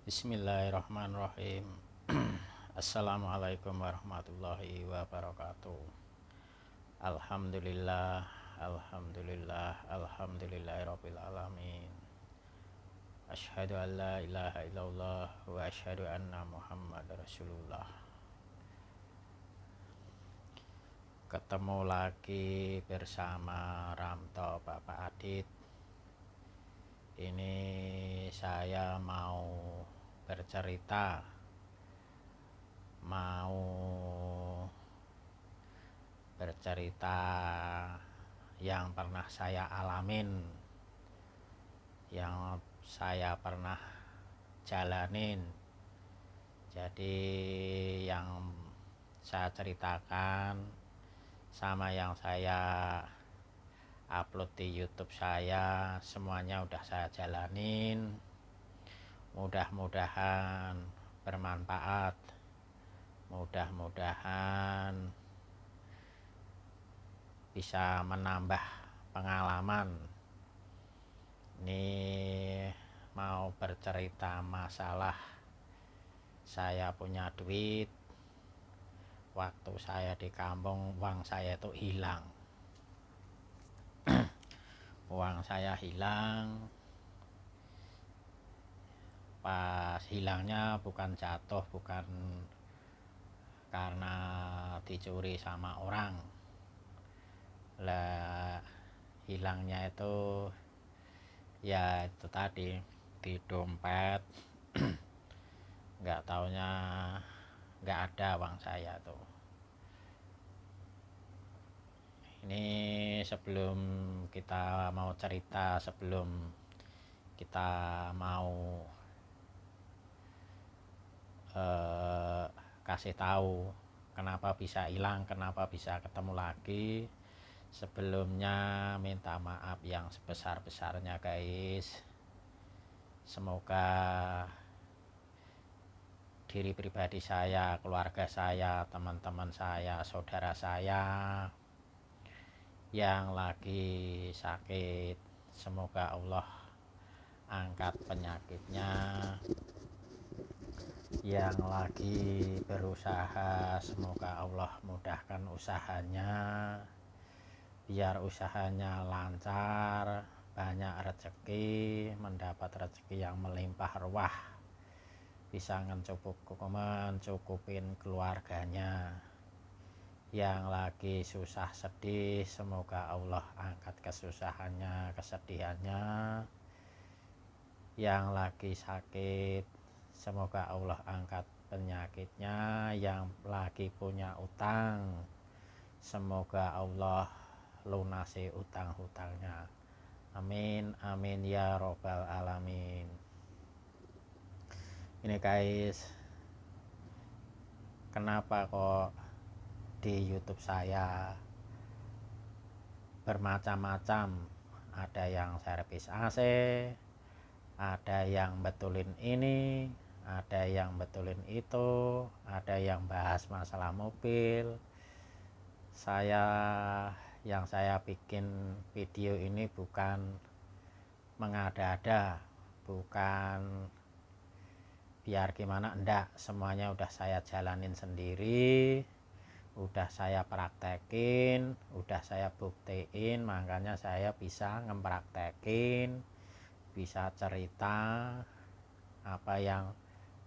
Bismillahirrahmanirrahim. Assalamualaikum warahmatullahi wabarakatuh. Alhamdulillah, alhamdulillah, alhamdulillahirabbil alamin. Asyhadu an la ilaha illallah wa asyhadu anna Muhammadar Rasulullah. Ketemu lagi bersama Ramto Bapak Adit. Ini saya mau bercerita, yang pernah saya alamin, yang saya pernah jalanin. Jadi yang saya ceritakan sama yang saya upload di YouTube saya, semuanya udah saya jalanin. Mudah-mudahan bermanfaat, mudah-mudahan bisa menambah pengalaman. Ini mau bercerita masalah saya punya duit, waktu saya di kampung uang saya itu hilang. Uang saya hilang. Pas hilangnya bukan jatuh, bukan karena dicuri sama orang. Lah hilangnya itu ya itu tadi, di dompet. Nggak taunya nggak ada uang saya tuh. Ini sebelum kita mau cerita, sebelum kita mau kasih tahu kenapa bisa hilang, kenapa bisa ketemu lagi, sebelumnya minta maaf yang sebesar-besarnya guys. Semoga diri pribadi saya, keluarga saya, teman-teman saya, saudara saya yang lagi sakit, semoga Allah angkat penyakitnya. Yang lagi berusaha, semoga Allah mudahkan usahanya, biar usahanya lancar, banyak rezeki, mendapat rezeki yang melimpah ruah, bisa mencukupin keluarganya. Yang lagi susah sedih, semoga Allah angkat kesusahannya, kesedihannya. Yang lagi sakit, semoga Allah angkat penyakitnya. Yang lagi punya utang, semoga Allah lunasi utang-hutangnya. Amin, amin ya robbal alamin. Ini guys, kenapa kok di YouTube saya bermacam-macam, ada yang servis AC, ada yang betulin ini, ada yang betulin itu, ada yang bahas masalah mobil. Yang saya bikin video ini bukan mengada-ada, bukan biar gimana, enggak, semuanya udah saya jalanin sendiri, udah saya praktekin, udah saya buktiin, makanya saya bisa ngepraktekin, bisa cerita apa yang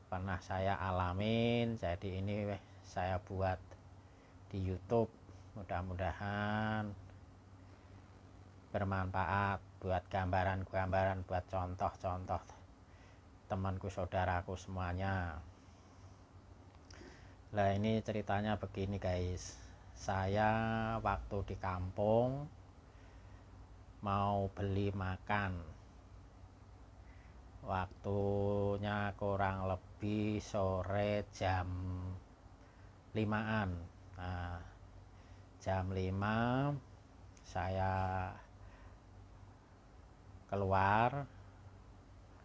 pernah saya alamin. Jadi ini saya buat di YouTube, mudah-mudahan bermanfaat buat gambaran-gambaran, buat contoh-contoh temanku, saudaraku semuanya. Nah ini ceritanya begini guys, saya waktu di kampung mau beli makan, waktunya kurang lebih sore jam 5-an. Nah, jam 5 saya keluar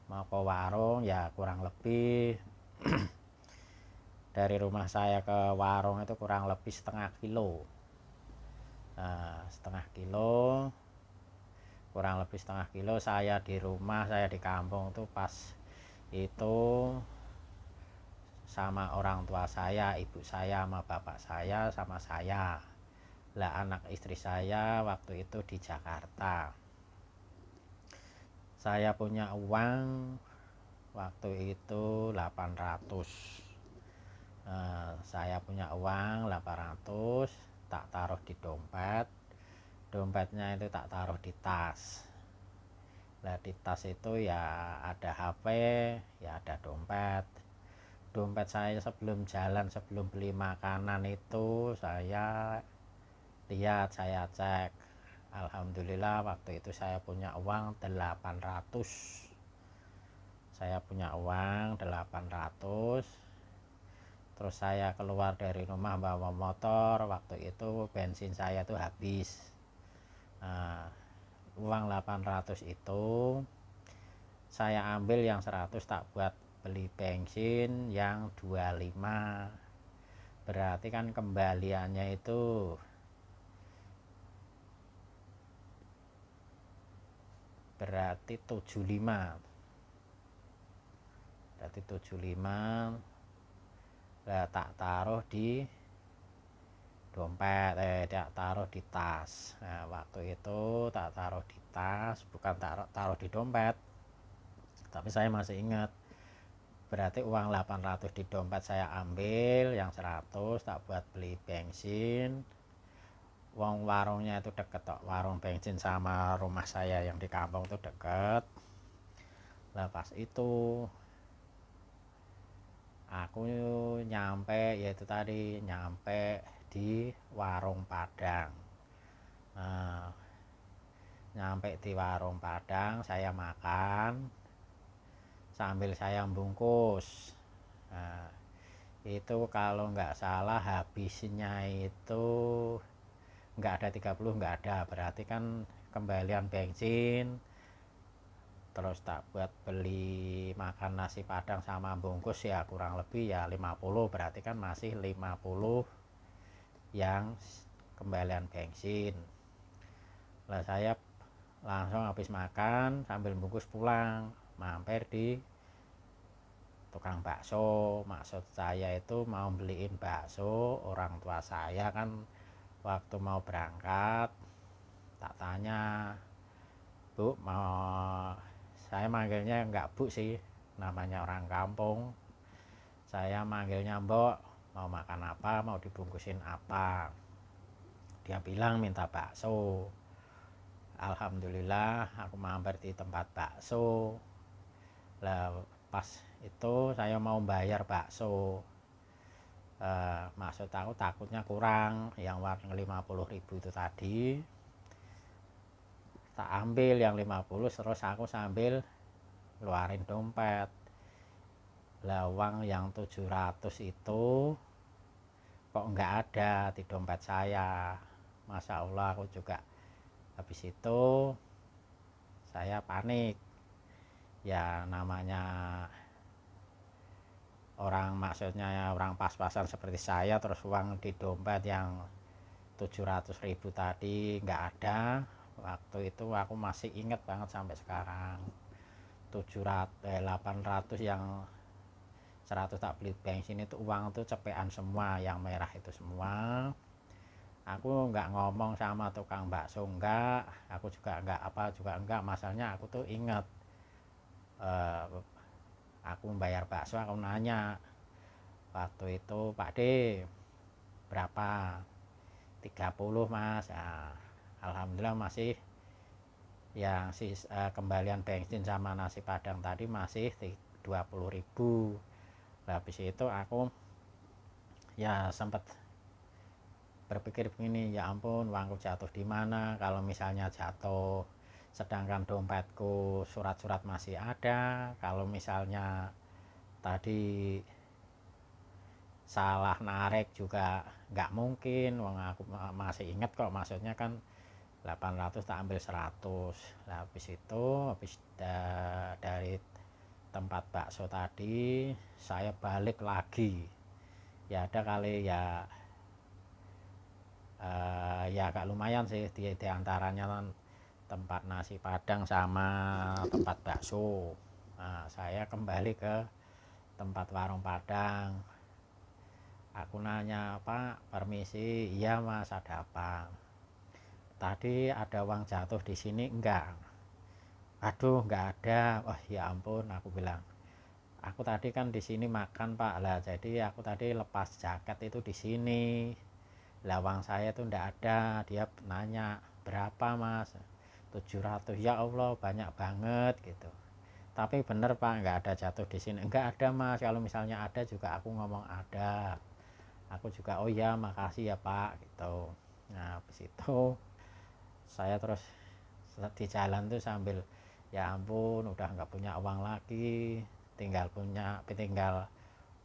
mau ke warung, ya kurang lebih dari rumah saya ke warung itu kurang lebih setengah kilo. Nah, kurang lebih setengah kilo. Saya di rumah, saya di kampung tuh pas itu sama orang tua saya, ibu saya sama bapak saya sama saya. Lah anak istri saya waktu itu di Jakarta. Saya punya uang waktu itu 800. Saya punya uang 800, tak taruh di dompet. Dompetnya itu tak taruh di tas. Nah di tas itu ya ada HP, ya ada dompet. Dompet saya sebelum jalan, sebelum beli makanan itu saya lihat, saya cek. Alhamdulillah waktu itu saya punya uang 800. Saya punya uang 800. Terus saya keluar dari rumah bawa motor. Waktu itu bensin saya tuh habis. Nah, uang 800 itu saya ambil yang 100 tak buat beli bensin yang 25. Berarti kan kembaliannya itu berarti 75. Berarti 75. Lah tak taruh di dompet, tak taruh di tas. Nah waktu itu tak taruh di tas, bukan taruh di dompet, tapi saya masih ingat. Berarti uang 800 di dompet saya ambil, yang 100 tak buat beli bensin. Uang warungnya itu deket kok, warung bensin sama rumah saya yang di kampung itu deket. Lah pas itu aku nyampe, yaitu tadi nyampe di warung Padang. Nah, nyampe di warung Padang saya makan sambil saya bungkus. Nah, itu kalau nggak salah habisnya itu nggak ada 30, nggak ada, berarti kan kembalian bensin terus tak buat beli makan nasi padang sama bungkus ya kurang lebih ya 50, berarti kan masih 50 yang kembalian bensin. Lah saya langsung habis makan sambil bungkus pulang, mampir di tukang bakso. Maksud saya itu mau beliin bakso. Orang tua saya kan waktu mau berangkat tak tanya, Bu mau, saya manggilnya enggak Bu sih, namanya orang kampung, saya manggilnya Mbok, mau makan apa, mau dibungkusin apa. Dia bilang minta bakso. Alhamdulillah aku mampir di tempat bakso. Lah pas itu saya mau bayar bakso, maksud aku takutnya kurang yang warna 50.000 itu tadi. Tak ambil yang 50, terus aku sambil keluarin dompet. Lah uang yang 700 itu kok nggak ada di dompet saya. Masya Allah, aku juga habis itu saya panik. Ya namanya orang, maksudnya orang pas-pasan seperti saya, terus uang di dompet yang 700.000 tadi nggak ada. Waktu itu aku masih inget banget sampai sekarang. 800 yang 100 tak beli bensin itu uang itu cepean semua, yang merah itu semua. Aku nggak ngomong sama tukang bakso, enggak, aku juga enggak apa juga enggak. Masalahnya aku tuh inget, aku membayar bakso, aku nanya waktu itu, Pak D berapa? 30 Mas. Nah, alhamdulillah masih yang kembalian bensin sama nasi padang tadi masih 20.000. Habis itu aku ya sempat berpikir begini, ya ampun uangku jatuh di mana. Kalau misalnya jatuh sedangkan dompetku surat-surat masih ada, kalau misalnya tadi salah narik juga nggak mungkin, wong aku masih inget kok, maksudnya kan 800 tak ambil 100. Nah habis itu habis dari tempat bakso tadi saya balik lagi, ya ada kali ya ya agak lumayan sih di antaranya kan tempat nasi padang sama tempat bakso. Nah, saya kembali ke tempat warung Padang. Aku nanya, Pak, permisi. Iya Mas, ada apa? Tadi ada uang jatuh di sini enggak? Aduh, enggak ada. Oh ya ampun, aku bilang. Aku tadi kan di sini makan Pak, lah jadi aku tadi lepas jaket itu di sini. Lah uang saya itu enggak ada. Dia nanya berapa Mas? 700. Ya Allah, banyak banget gitu. Tapi bener Pak, enggak ada jatuh di sini. Enggak ada Mas, kalau misalnya ada juga aku ngomong ada. Aku juga oh ya makasih ya Pak gitu. Nah habis itu saya terus di jalan tuh sambil ya ampun udah nggak punya uang lagi, tinggal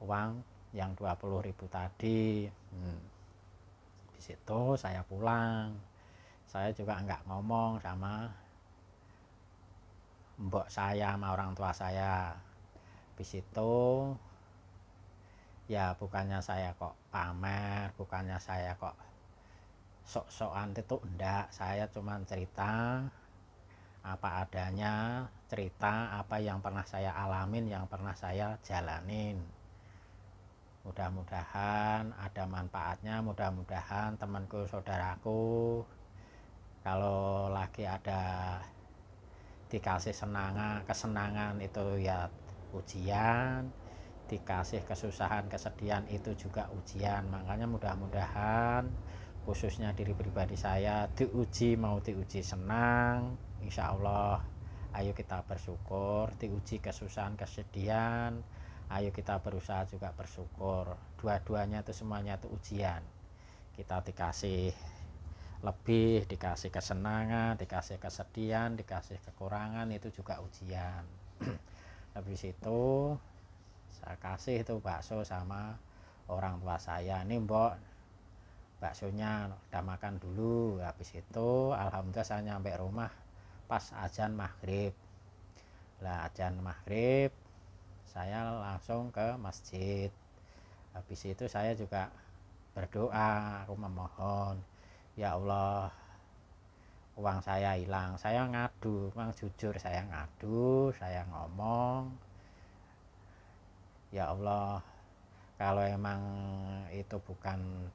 uang yang 20.000 tadi. Di situ saya pulang, saya juga nggak ngomong sama mbok saya sama orang tua saya. Di situ ya bukannya saya kok pamer, bukannya saya kok sok-sokan, itu enggak, saya cuman cerita apa adanya, cerita apa yang pernah saya alamin, yang pernah saya jalanin. Mudah-mudahan ada manfaatnya, mudah-mudahan temanku saudaraku kalau lagi ada dikasih kesenangan itu ya ujian, dikasih kesusahan kesedihan itu juga ujian. Makanya mudah-mudahan khususnya diri pribadi saya mau diuji senang, insya Allah ayo kita bersyukur. Diuji kesusahan kesedihan, ayo kita berusaha juga bersyukur. Dua-duanya itu semuanya itu ujian. Kita dikasih lebih, dikasih kesenangan, dikasih kesedihan, dikasih kekurangan, itu juga ujian. Habis itu saya kasih itu bakso sama orang tua saya, ini mbok baksonya udah makan dulu. Habis itu alhamdulillah saya nyampe rumah pas azan maghrib. Lah azan maghrib saya langsung ke masjid. Habis itu saya juga berdoa, aku memohon ya Allah, uang saya hilang, saya ngadu, memang jujur saya ngadu, saya ngomong ya Allah, kalau emang itu bukan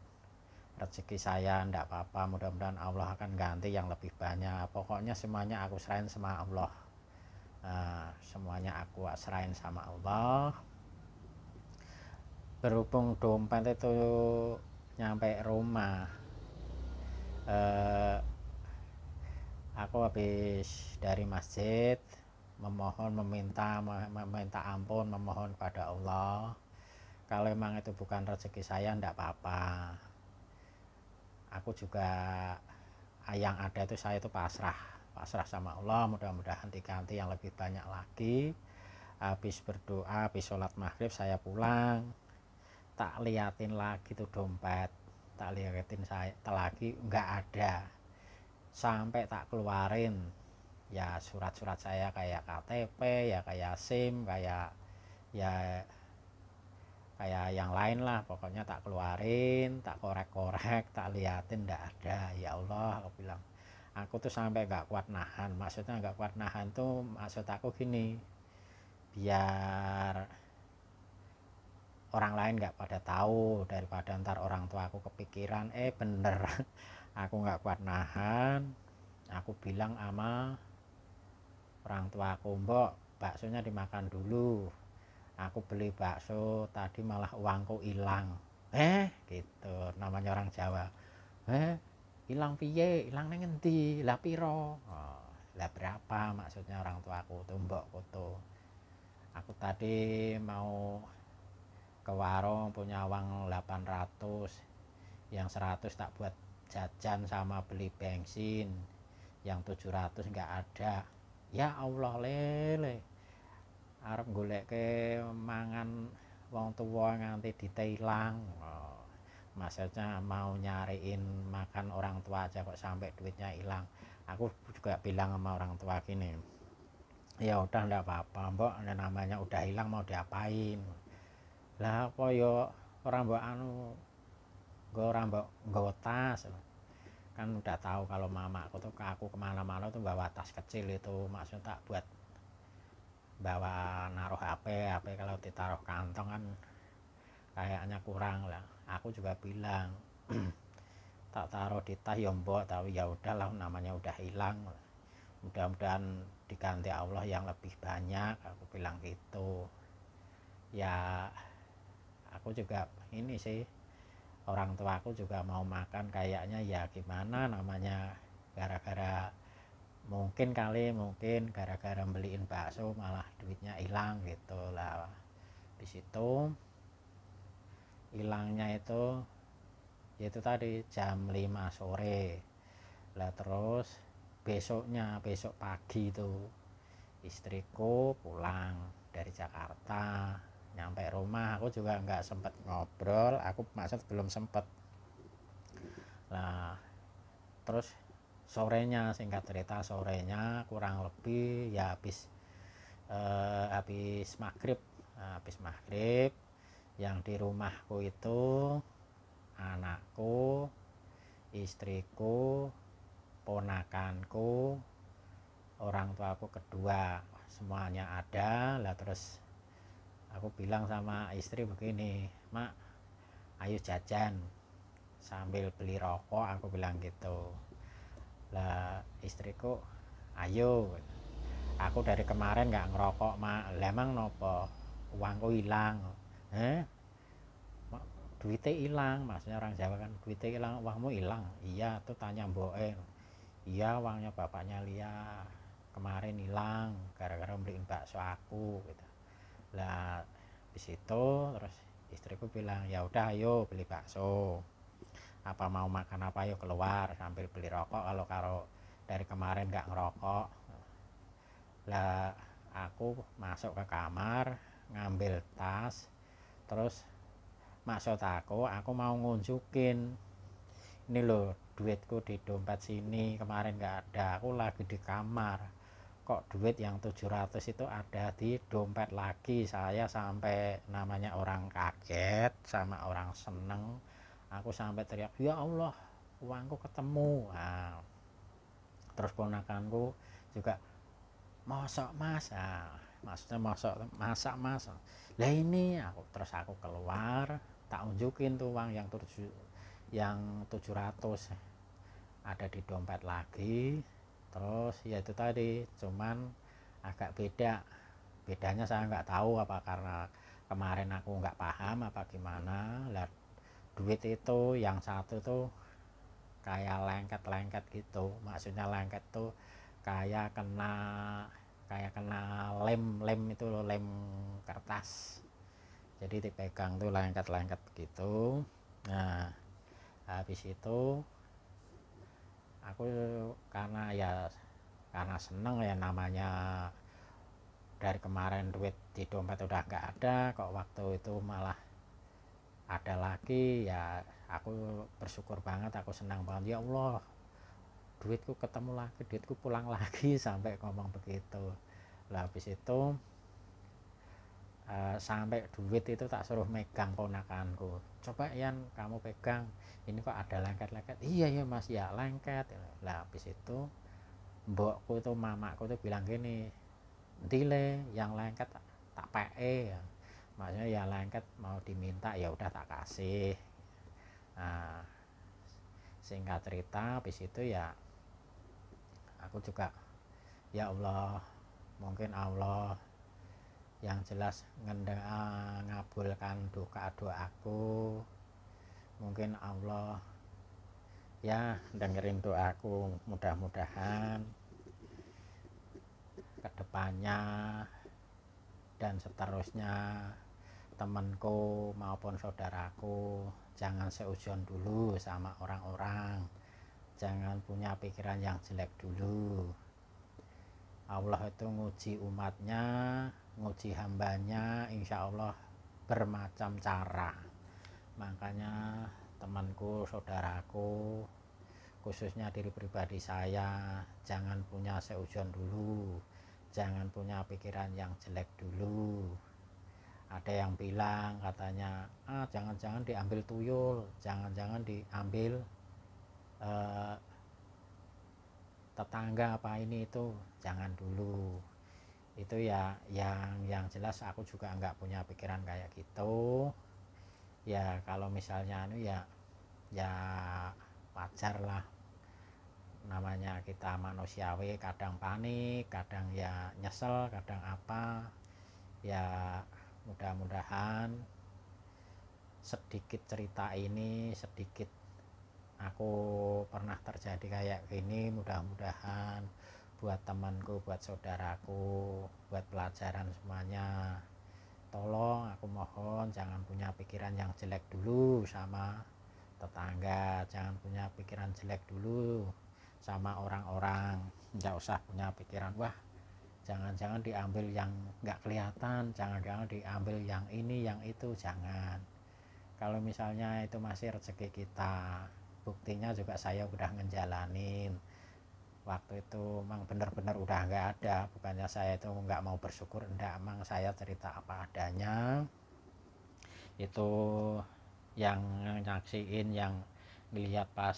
rezeki saya ndak apa-apa, mudah-mudahan Allah akan ganti yang lebih banyak. Pokoknya semuanya aku serahin sama Allah. Semuanya aku serahin sama Allah. Berhubung dompet itu nyampe rumah, aku habis dari masjid meminta ampun, memohon kepada Allah, kalau emang itu bukan rezeki saya ndak apa-apa, aku juga yang ada itu saya itu pasrah sama Allah, mudah-mudahan diganti yang lebih banyak lagi. Habis berdoa, habis sholat maghrib saya pulang, tak liatin lagi tuh dompet, tak liatin saya lagi nggak ada, sampai tak keluarin ya surat-surat saya kayak KTP, ya kayak SIM, kayak ya kayak yang lain lah, pokoknya tak keluarin, tak korek-korek, tak liatin nggak ada. Ya Allah, aku bilang aku tuh sampai nggak kuat nahan. Maksudnya nggak kuat nahan tuh maksud aku gini, biar orang lain nggak pada tahu, daripada ntar orang tua aku kepikiran bener aku nggak kuat nahan, aku bilang sama orang tua aku, mbok baksonya dimakan dulu, aku beli bakso tadi malah uangku hilang. Gitu namanya orang Jawa. Hilang piye, hilang nang endi, lah piro? Lah berapa, maksudnya orang tua aku tuh, mbokku tuh, aku tadi mau ke warung punya uang 800, yang 100 tak buat jajan sama beli bensin, yang 700 nggak ada. Ya Allah, lele arep goleke mangan wong tua nganti ditailang. Maksudnya mau nyariin makan orang tua aja kok sampai duitnya hilang. Aku juga bilang sama orang tua gini, ya udah ndak apa-apa mbok, namanya udah hilang mau diapain. Lah apa yo orang mbok orang mbok nggawa tas, kan udah tahu kalau mama aku tuh ke aku kemana-mana tuh bawa tas kecil itu, maksudnya tak buat bawa naruh HP kalau ditaruh kantong kan kayaknya kurang lah. Aku juga bilang tak taruh di tas ya mbok, tapi ya udahlah namanya udah hilang, mudah-mudahan diganti Allah yang lebih banyak, aku bilang gitu. Ya aku juga ini sih, orang tua aku juga mau makan kayaknya, ya gimana namanya, gara-gara mungkin gara-gara beliin bakso malah duitnya hilang gitu lah. Di situ hilangnya itu yaitu tadi jam 5 sore lah. Terus besok pagi itu istriku pulang dari Jakarta, nyampe rumah aku juga nggak sempet ngobrol, aku maksud belum sempet lah. Terus sorenya, singkat cerita sorenya kurang lebih ya habis maghrib yang di rumahku itu anakku, istriku, ponakanku, orang tuaku kedua, semuanya ada lah. Terus aku bilang sama istri begini, mak ayo jajan sambil beli rokok, aku bilang gitu lah. Istriku ayo, aku dari kemarin nggak ngerokok mak, lah emang nopo uangku hilang. Duitnya hilang, maksudnya orang Jawa kan, duitnya hilang, uangmu hilang. Iya tuh, tanya mboke. Iya uangnya bapaknya Lia kemarin hilang gara-gara beliin bakso aku gitu lah. Di situ terus istriku bilang ya udah ayo beli bakso, apa mau makan apa, ayo keluar sambil beli rokok kalau dari kemarin nggak ngerokok lah. Aku masuk ke kamar ngambil tas, terus maksud aku mau ngunjukin ini loh duitku di dompet sini, kemarin nggak ada, aku lagi di kamar kok duit yang 700 itu ada di dompet lagi. Saya sampai namanya orang kaget sama orang seneng, aku sampai teriak ya Allah uangku ketemu. Nah, terus ponakanku juga mosok mas, maksudnya masak mas lah ini aku. Terus aku keluar tak unjukin tuh uang yang 700 ada di dompet lagi. Terus ya itu tadi, cuman agak bedanya saya nggak tahu apa karena kemarin aku nggak paham apa gimana lah. Duit itu yang satu tuh kayak lengket gitu, maksudnya lengket tuh kayak kena lem itu loh, lem kertas, jadi dipegang tuh lengket gitu. Nah habis itu aku karena seneng ya, namanya dari kemarin duit di dompet udah nggak ada, kok waktu itu malah ada lagi, ya aku bersyukur banget, aku senang banget, ya Allah duitku ketemu lagi, duitku pulang lagi sampai ngomong begitu lah. Habis itu sampai duit itu tak suruh megang ponakanku, coba Yan kamu pegang ini kok ada lengket-lengket. Iya ya mas ya lengket lah. Habis itu mbokku itu, mamaku tuh bilang gini, dile yang lengket tak PE ya, maksudnya ya lengket mau diminta ya udah tak kasih. Nah singkat cerita habis itu ya aku juga ya Allah, mungkin Allah yang jelas ngabulkan doaku, mungkin Allah ya dengerin doaku, mudah-mudahan kedepannya dan seterusnya temanku maupun saudaraku jangan seujon dulu sama orang-orang, jangan punya pikiran yang jelek dulu. Allah itu nguji umatnya, nguji hambanya, insya Allah bermacam cara. Makanya temanku, saudaraku, khususnya diri pribadi saya, jangan punya seujon dulu, jangan punya pikiran yang jelek dulu. Ada yang bilang katanya jangan-jangan diambil tuyul, jangan-jangan diambil tetangga apa ini itu, jangan dulu. Itu ya yang jelas aku juga nggak punya pikiran kayak gitu. Ya kalau misalnya ya wajar lah, namanya kita manusiawi, kadang panik, kadang ya nyesel, kadang apa. Ya mudah-mudahan sedikit cerita ini, sedikit aku pernah terjadi kayak gini, mudah-mudahan buat temanku, buat saudaraku, buat pelajaran semuanya. Tolong aku mohon jangan punya pikiran yang jelek dulu sama tetangga, jangan punya pikiran jelek dulu sama orang-orang. Nggak usah punya pikiran wah jangan-jangan diambil yang nggak kelihatan, jangan-jangan diambil yang ini yang itu, jangan. Kalau misalnya itu masih rezeki kita, buktinya juga saya udah ngejalanin. Waktu itu emang bener-bener udah nggak ada, bukannya saya itu nggak mau bersyukur, enggak, emang saya cerita apa adanya. Itu yang nyaksiin, yang ngeliat pas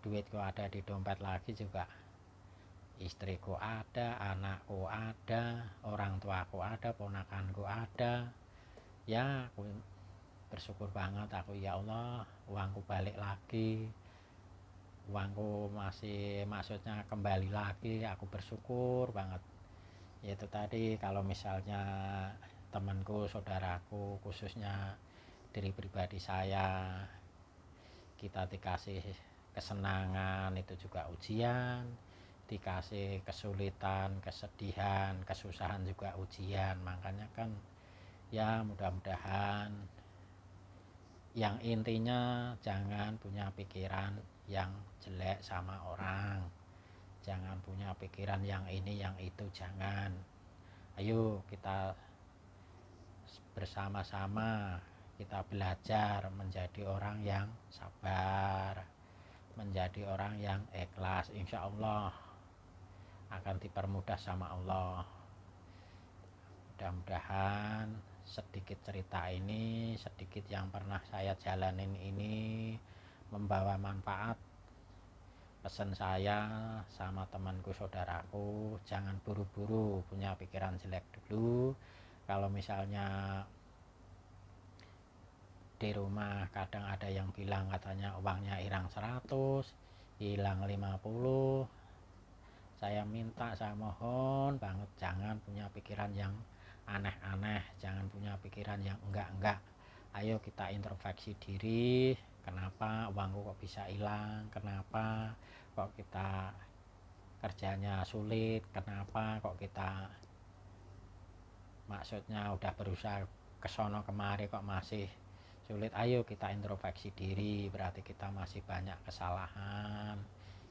duitku ada di dompet lagi juga istriku ada, anakku ada, orang tuaku ada, ponakanku ada. Ya aku bersyukur banget, aku ya Allah uangku balik lagi, uangku masih, maksudnya kembali lagi, aku bersyukur banget. Yaitu tadi, kalau misalnya temanku, saudaraku, khususnya diri pribadi saya, kita dikasih kesenangan itu juga ujian, dikasih kesulitan, kesedihan, kesusahan juga ujian. Makanya kan ya mudah-mudahan yang intinya jangan punya pikiran yang jelek sama orang, jangan punya pikiran yang ini yang itu, jangan. Ayo kita bersama-sama kita belajar menjadi orang yang sabar, menjadi orang yang ikhlas. Insya Allah akan dipermudah sama Allah. Mudah-mudahan sedikit cerita ini, sedikit yang pernah saya jalanin ini membawa manfaat. Pesan saya sama temanku, saudaraku, jangan buru-buru punya pikiran jelek dulu. Kalau misalnya di rumah kadang ada yang bilang katanya uangnya hilang 100, hilang 50. Saya minta, saya mohon banget jangan punya pikiran yang aneh-aneh, jangan punya pikiran yang enggak. Ayo kita introspeksi diri, kenapa uangku kok bisa hilang, kenapa kok kita kerjanya sulit, kenapa kok kita maksudnya udah berusaha kesono kemari kok masih sulit. Ayo kita introspeksi diri, berarti kita masih banyak kesalahan,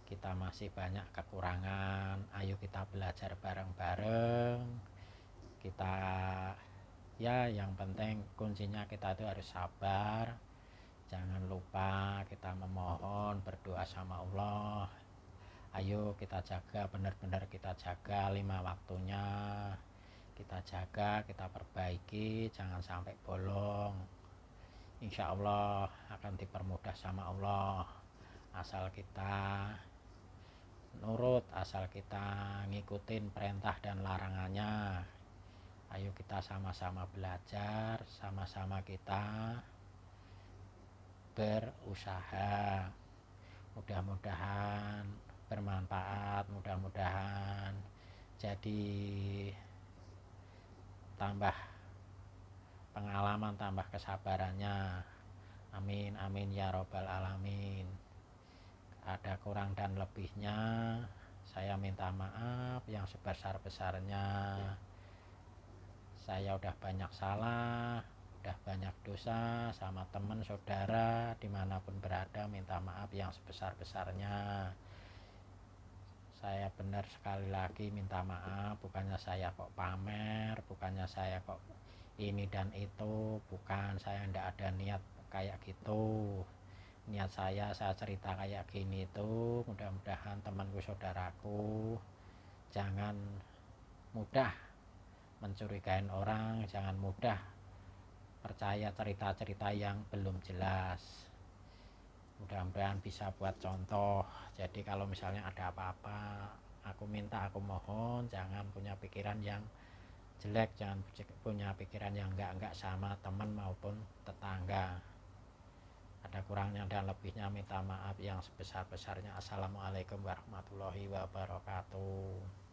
kita masih banyak kekurangan. Ayo kita belajar bareng-bareng. Kita ya yang penting kuncinya kita itu harus sabar. Jangan lupa kita memohon, berdoa sama Allah. Ayo kita jaga, benar-benar kita jaga 5 waktunya, kita jaga, kita perbaiki, jangan sampai bolong. Insya Allah akan dipermudah sama Allah, asal kita nurut, asal kita ngikutin perintah dan larangannya. Ayo kita sama-sama belajar, sama-sama kita berusaha. Mudah-mudahan bermanfaat, mudah-mudahan jadi tambah pengalaman, tambah kesabarannya. Amin amin ya robbal alamin. Ada kurang dan lebihnya saya minta maaf yang sebesar-besarnya. Saya udah banyak salah, udah banyak dosa sama teman saudara dimanapun berada, minta maaf yang sebesar-besarnya. Saya benar sekali lagi minta maaf, bukannya saya kok pamer, bukannya saya kok ini dan itu, bukan, saya ndak ada niat kayak gitu. Niat saya cerita kayak gini itu mudah-mudahan temanku, saudaraku jangan mudah mencurigain orang, jangan mudah percaya cerita-cerita yang belum jelas. Mudah-mudahan bisa buat contoh. Jadi kalau misalnya ada apa-apa, aku minta, aku mohon jangan punya pikiran yang jelek, jangan punya pikiran yang enggak sama teman maupun tetangga. Ada kurangnya dan lebihnya minta maaf yang sebesar-besarnya. Assalamualaikum warahmatullahi wabarakatuh.